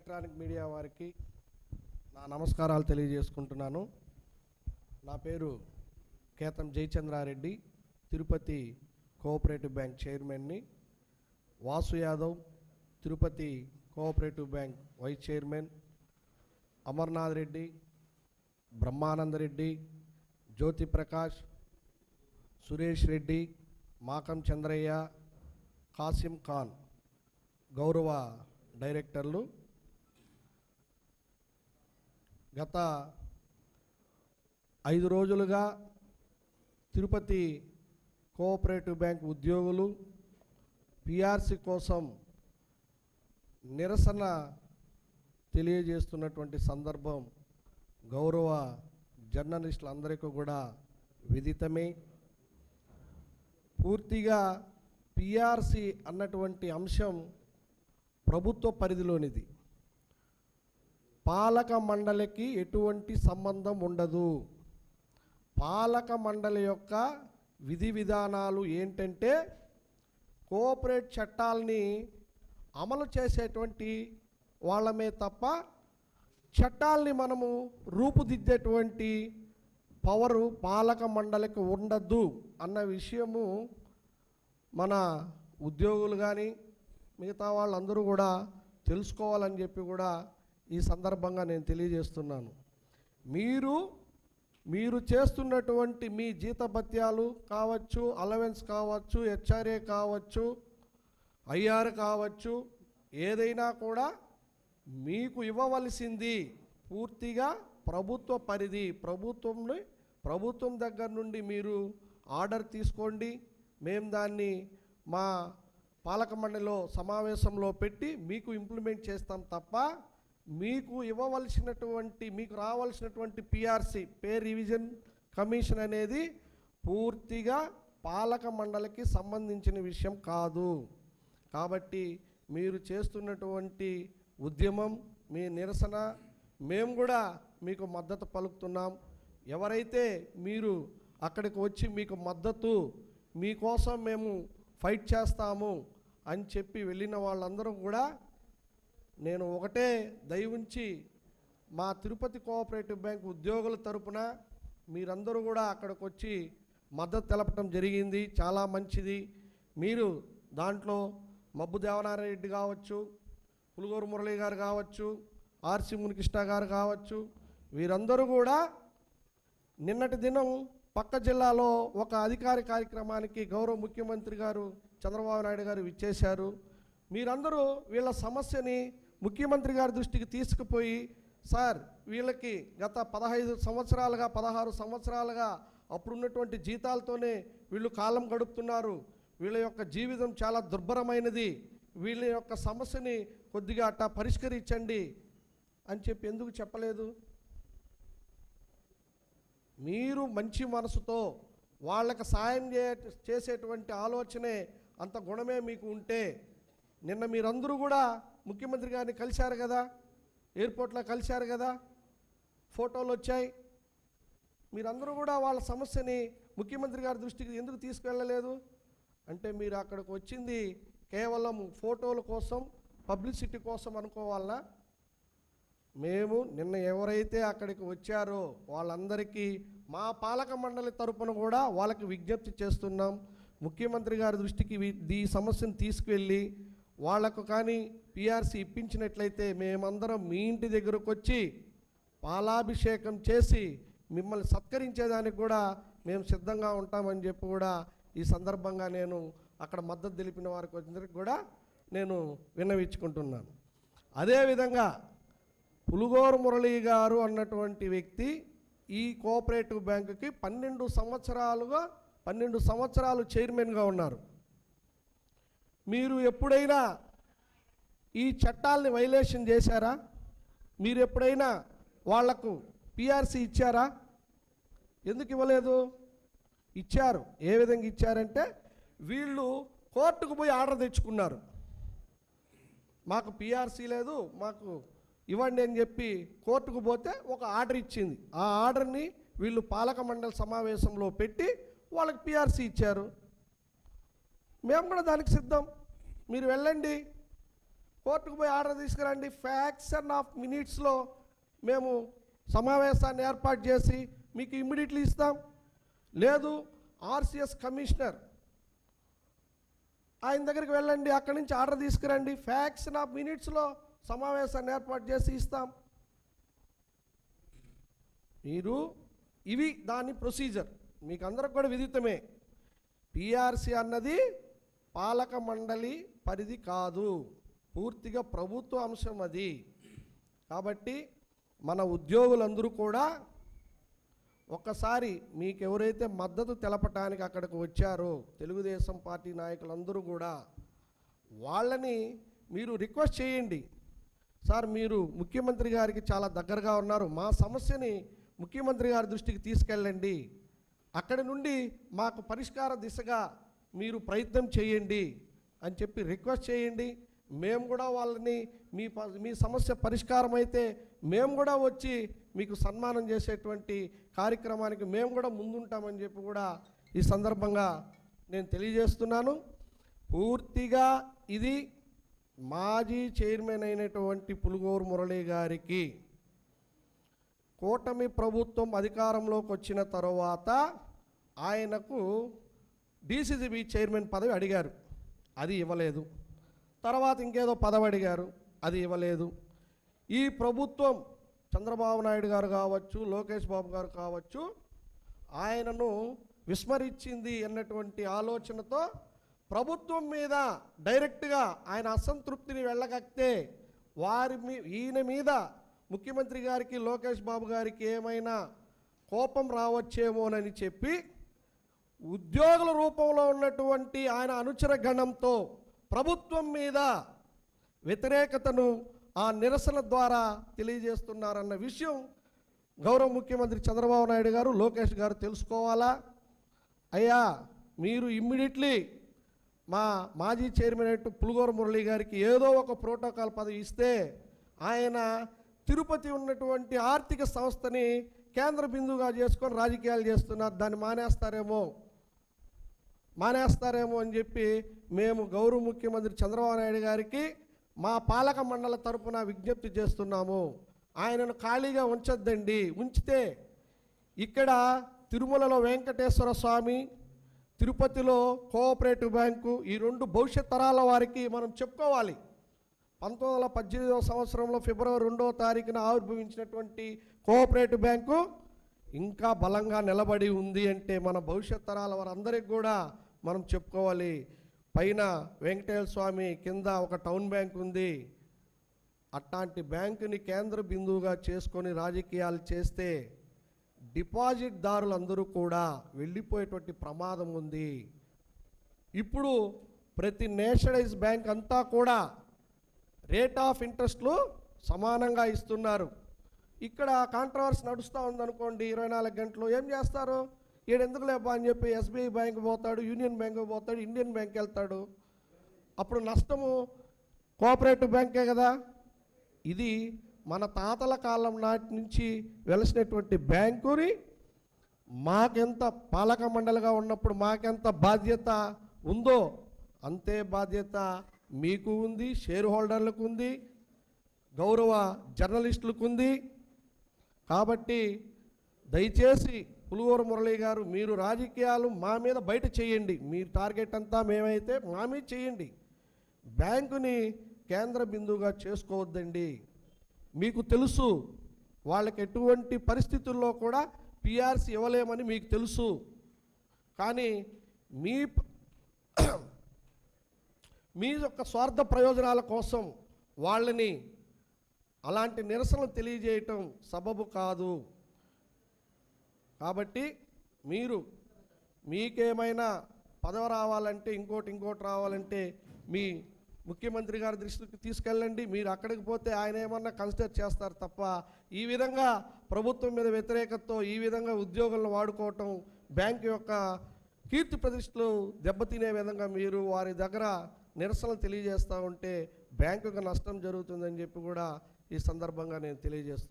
Electronic media వారికి నా నమస్కారాలు తెలియజేసుకుంటున్నాను. నా పేరు కేతం జయచంద్రారెడ్డి, తిరుపతి కోఆపరేటివ్ బ్యాంక్ చైర్మన్ని. Vasu Yadav, Tirupati cooperative bank vice chairman. Amarnath Reddy, Brahmananda Reddy, Jyothi Prakash, Suresh Reddy, Makam Chandraiah, Kasim Khan గౌరవ డైరెక్టర్లు. గత 5 రోజులుగా తిరుపతి కోఆపరేటివ్ బ్యాంక్ ఉద్యోగులు పిఆర్సి కోసం నిరసన తెలియజేస్తున్నటువంటి సందర్భం గౌరవ జర్నలిస్టులందరికీ కూడా విదితమే. పూర్తిగా పిఆర్సి అన్నటువంటి అంశం ప్రభుత్వ పరిధిలోనిది. పాలక మండలికి ఎటువంటి సంబంధం ఉండదు. పాలక మండలి యొక్క విధి విధానాలు ఏంటంటే కోఆపరేట్ చట్టాలని అమలు చేసేటువంటి వాళ్ళమే తప్ప చట్టాలని మనము రూపుదిద్దేటువంటి పవరు పాలక మండలికి ఉండద్దు అన్న విషయము మన ఉద్యోగులు కానీ మిగతా వాళ్ళందరూ కూడా తెలుసుకోవాలని చెప్పి కూడా ఈ సందర్భంగా నేను తెలియజేస్తున్నాను. మీరు చేస్తున్నటువంటి మీ జీతభత్యాలు కావచ్చు, అలవెన్స్ కావచ్చు, హెచ్ఆర్ఏ కావచ్చు, ఐఆర్ కావచ్చు, ఏదైనా కూడా మీకు ఇవ్వవలసింది పూర్తిగా ప్రభుత్వ పరిధి. ప్రభుత్వం దగ్గర నుండి మీరు ఆర్డర్ తీసుకోండి. మేము దాన్ని మా పాలక మండలిలో సమావేశంలో పెట్టి మీకు ఇంప్లిమెంట్ చేస్తాం తప్ప మీకు ఇవ్వవలసినటువంటి, మీకు రావాల్సినటువంటి పిఆర్సి పే రివిజన్ కమిషన్ అనేది పూర్తిగా పాలక మండలికి సంబంధించిన విషయం కాదు. కాబట్టి మీరు చేస్తున్నటువంటి ఉద్యమం, మీ నిరసన మేము కూడా మీకు మద్దతు పలుకుతున్నాం. ఎవరైతే మీరు అక్కడికి వచ్చి మీకు మద్దతు, మీకోసం మేము ఫైట్ చేస్తాము అని చెప్పి వెళ్ళిన వాళ్ళందరూ కూడా నేను ఒకటే దయవుంచి మా తిరుపతి కోఆపరేటివ్ బ్యాంక్ ఉద్యోగుల తరపున మీరందరూ కూడా అక్కడికి వచ్చి మద్దతు తెలపడం జరిగింది. చాలా మంచిది. మీరు దాంట్లో మబ్బు దేవనారాయణ రెడ్డి కావచ్చు, పులుగూరు మురళి గారు కావచ్చు, ఆర్సి మునికృష్ణ గారు కావచ్చు, వీరందరూ కూడా నిన్నటి దినం పక్క జిల్లాలో ఒక అధికార కార్యక్రమానికి గౌరవ ముఖ్యమంత్రి గారు చంద్రబాబు నాయుడు గారు విచ్చేశారు. మీరందరూ వీళ్ళ సమస్యని ముఖ్యమంత్రి గారి దృష్టికి తీసుకుపోయి, సార్ వీళ్ళకి గత 15 సంవత్సరాలుగా 16 సంవత్సరాలుగా అప్పుడున్నటువంటి జీతాలతోనే వీళ్ళు కాలం గడుపుతున్నారు, వీళ్ళ యొక్క జీవితం చాలా దుర్భరమైనది, వీళ్ళ యొక్క సమస్యని కొద్దిగా అట్టా పరిష్కరించండి అని చెప్పి ఎందుకు చెప్పలేదు? మీరు మంచి మనసుతో వాళ్ళకి సాయం చేసేటువంటి ఆలోచనే, అంత గుణమే మీకు ఉంటే నిన్న మీరందరూ కూడా ముఖ్యమంత్రి గారిని కలిశారు కదా, ఎయిర్పోర్ట్లో కలిశారు కదా, ఫోటోలు వచ్చాయి. మీరందరూ కూడా వాళ్ళ సమస్యని ముఖ్యమంత్రి గారి దృష్టికి ఎందుకు తీసుకెళ్ళలేదు? అంటే మీరు అక్కడికి వచ్చింది కేవలం ఫోటోల కోసం, పబ్లిసిటీ కోసం అనుకోవాలనా? మేము నిన్న ఎవరైతే అక్కడికి వచ్చారో వాళ్ళందరికీ మా పాలక మండలి తరపున కూడా వాళ్ళకి విజ్ఞప్తి చేస్తున్నాం. ముఖ్యమంత్రి గారి దృష్టికి ఈ సమస్యను తీసుకువెళ్ళి వాళ్లకు కానీ పిఆర్సి ఇప్పించినట్లయితే మేమందరం మీ ఇంటి దగ్గరకు వచ్చి పాలాభిషేకం చేసి మిమ్మల్ని సత్కరించేదానికి కూడా మేము సిద్ధంగా ఉంటామని చెప్పి కూడా ఈ సందర్భంగా నేను అక్కడ మద్దతు తెలిపిన వారికి అందరికి కూడా నేను విన్నవించుకుంటున్నాను. అదేవిధంగా పులుగూరు మురళి గారు అన్నటువంటి వ్యక్తి ఈ కోఆపరేటివ్ బ్యాంకుకి 12 సంవత్సరాలు చైర్మన్గా ఉన్నారు. మీరు ఎప్పుడైనా ఈ చట్టాలని వైలేషన్ చేశారా? మీరు ఎప్పుడైనా వాళ్లకు పిఆర్సి ఇచ్చారా? ఎందుకు ఇవ్వలేదు? ఇచ్చారు. ఏ విధంగా ఇచ్చారంటే వీళ్ళు కోర్టుకు పోయి ఆర్డర్ తెచ్చుకున్నారు. మాకు పిఆర్సి లేదు, మాకు ఇవ్వండి అని చెప్పి కోర్టుకు పోతే ఒక ఆర్డర్ ఇచ్చింది. ఆ ఆర్డర్ని వీళ్ళు పాలక మండలి సమావేశంలో పెట్టి వాళ్ళకి పిఆర్సి ఇచ్చారు. మేము కూడా దానికి సిద్ధం. మీరు వెళ్ళండి, కోర్టుకు పోయి ఆర్డర్ తీసుకురండి, ఫ్యాక్షన్ ఆఫ్ మినిట్స్లో మేము సమావేశాన్ని ఏర్పాటు చేసి మీకు ఇమ్మీడియట్లీ ఇస్తాం. లేదు ఆర్సిఎస్ కమిషనర్ ఆయన దగ్గరికి వెళ్ళండి, అక్కడి నుంచి ఆర్డర్ తీసుకురండి, ఫ్యాక్షన్ ఆఫ్ మినిట్స్లో సమావేశాన్ని ఏర్పాటు చేసి ఇస్తాం. మీరు ఇవి దాని ప్రొసీజర్ మీకు అందరికి కూడా విదితమే. పిఆర్సి అన్నది పాలక మండలి పరిధి కాదు, పూర్తిగా ప్రభుత్వ అంశం అది. కాబట్టి మన ఉద్యోగులందరూ కూడా ఒక్కసారి మీకు ఎవరైతే మద్దతు తెలపటానికి అక్కడికి వచ్చారో తెలుగుదేశం పార్టీ నాయకులందరూ కూడా వాళ్ళని మీరు రిక్వెస్ట్ చేయండి. సార్ మీరు ముఖ్యమంత్రి గారికి చాలా దగ్గరగా ఉన్నారు, మా సమస్యని ముఖ్యమంత్రి గారి దృష్టికి తీసుకెళ్ళండి, అక్కడి నుండి మాకు పరిష్కార దిశగా మీరు ప్రయత్నం చేయండి అని చెప్పి రిక్వెస్ట్ చేయండి. మేము కూడా వాళ్ళని మీ సమస్య పరిష్కారం అయితే మేము కూడా వచ్చి మీకు సన్మానం చేసేటువంటి కార్యక్రమానికి మేము కూడా ముందుంటామని చెప్పి కూడా ఈ సందర్భంగా నేను తెలియజేస్తున్నాను. పూర్తిగా ఇది మాజీ చైర్మన్ అయినటువంటి పులుగోరు మురళి గారికి కూటమి ప్రభుత్వం అధికారంలోకి వచ్చిన తర్వాత ఆయనకు డీసీసీబీ చైర్మన్ పదవి అడిగారు, అది ఇవ్వలేదు. తర్వాత ఇంకేదో పదవి అడిగారు, అది ఇవ్వలేదు. ఈ ప్రభుత్వం చంద్రబాబు నాయుడు గారు కావచ్చు, లోకేష్ బాబు గారు కావచ్చు, ఆయనను విస్మరించింది అన్నటువంటి ఆలోచనతో ప్రభుత్వం మీద డైరెక్ట్గా ఆయన అసంతృప్తిని వెళ్ళగక్కితే ఈయన మీద ముఖ్యమంత్రి గారికి లోకేష్ బాబు గారికి ఏమైనా కోపం రావచ్చేమోనని చెప్పి ఉద్యోగుల రూపంలో ఉన్నటువంటి ఆయన అనుచర గణంతో ప్రభుత్వం మీద వ్యతిరేకతను ఆ నిరసన ద్వారా తెలియజేస్తున్నారన్న విషయం గౌరవ ముఖ్యమంత్రి చంద్రబాబు నాయుడు గారు, లోకేష్ గారు తెలుసుకోవాలా. అయ్యా మీరు ఇమ్మీడియట్లీ మా మాజీ చైర్మన్ అయిన పులుగోరు మురళి గారికి ఏదో ఒక ప్రోటోకాల్ పదవి ఇస్తే ఆయన తిరుపతి ఉన్నటువంటి ఆర్థిక సంస్థని కేంద్ర బిందువుగా చేసుకొని రాజకీయాలు చేస్తున్నారు, దాన్ని మానేస్తారేమో అని చెప్పి మేము గౌరవ ముఖ్యమంత్రి చంద్రబాబు నాయుడు గారికి మా పాలక మండలి తరపున విజ్ఞప్తి చేస్తున్నాము. ఆయనను ఖాళీగా ఉంచొద్దండి, ఉంచితే ఇక్కడ తిరుమలలో వెంకటేశ్వర స్వామి, తిరుపతిలో కోఆపరేటివ్ బ్యాంకు, ఈ రెండు భవిష్యత్ తరాల వారికి మనం చెప్పుకోవాలి. 1918వ సంవత్సరంలో ఫిబ్రవరి 2వ తారీఖున ఆవిర్భవించినటువంటి కోఆపరేటివ్ బ్యాంకు ఇంకా బలంగా నిలబడి ఉంది అంటే మన భవిష్యత్ తరాల వారందరికీ కూడా మనం చెప్పుకోవాలి. పైన వెంకటేశ్వర స్వామి, కింద ఒక టౌన్ బ్యాంక్ ఉంది. అట్లాంటి బ్యాంకుని కేంద్ర బిందువుగా చేసుకొని రాజకీయాలు చేస్తే డిపాజిట్దారులందరూ కూడా వెళ్ళిపోయేటువంటి ప్రమాదం ఉంది. ఇప్పుడు ప్రతి నేషనలైజ్ బ్యాంక్ అంతా కూడా రేట్ ఆఫ్ ఇంట్రెస్ట్లు సమానంగా ఇస్తున్నారు. ఇక్కడ కాంట్రవర్సీ నడుస్తూ ఉందనుకోండి, 24 గంటలు ఏం చేస్తారు, ఎందుకు లేపా అని చెప్పి ఎస్బీఐ బ్యాంక్ పోతాడు, యూనియన్ బ్యాంక్ పోతాడు, ఇండియన్ బ్యాంక్ వెళ్తాడు. అప్పుడు నష్టము కోఆపరేటివ్ బ్యాంకే కదా. ఇది మన తాతల కాలం నాటి నుంచి వెలసినటువంటి బ్యాంకుని మాకెంత పాలక మండలిగా ఉన్నప్పుడు మాకెంత బాధ్యత ఉందో అంతే బాధ్యత మీకు ఉంది, షేర్ హోల్డర్లకు ఉంది, గౌరవ జర్నలిస్టులకు ఉంది. కాబట్టి దయచేసి పులుగోరు మురళి గారు మీరు రాజకీయాలు మా మీద బయట చేయండి, మీ టార్గెట్ అంతా మేమైతే మా మీద చేయండి, బ్యాంకుని కేంద్ర బిందువుగా చేసుకోవద్దండి. మీకు తెలుసు వాళ్ళకి ఎటువంటి పరిస్థితుల్లో కూడా పిఆర్సీ ఇవ్వలేమని మీకు తెలుసు. కానీ మీ యొక్క స్వార్థ ప్రయోజనాల కోసం వాళ్ళని అలాంటి నిరసనలు తెలియజేయటం సబబు కాదు. కాబట్టి మీకేమైనా పదవి రావాలంటే ఇంకోటి రావాలంటే మీ ముఖ్యమంత్రి గారి దృష్టికి తీసుకెళ్ళండి. మీరు అక్కడికి పోతే ఆయన ఏమన్నా కన్సిడర్ చేస్తారు తప్ప ఈ విధంగా ప్రభుత్వం మీద వ్యతిరేకతతో ఈ విధంగా ఉద్యోగులను వాడుకోవటం, బ్యాంకు యొక్క కీర్తి ప్రతిష్టలు దెబ్బతినే విధంగా మీరు వారి దగ్గర నిరసనలు తెలియజేస్తూ ఉంటే బ్యాంకుకు నష్టం జరుగుతుందని చెప్పి కూడా ఈ సందర్భంగా నేను తెలియజేస్తున్నాను.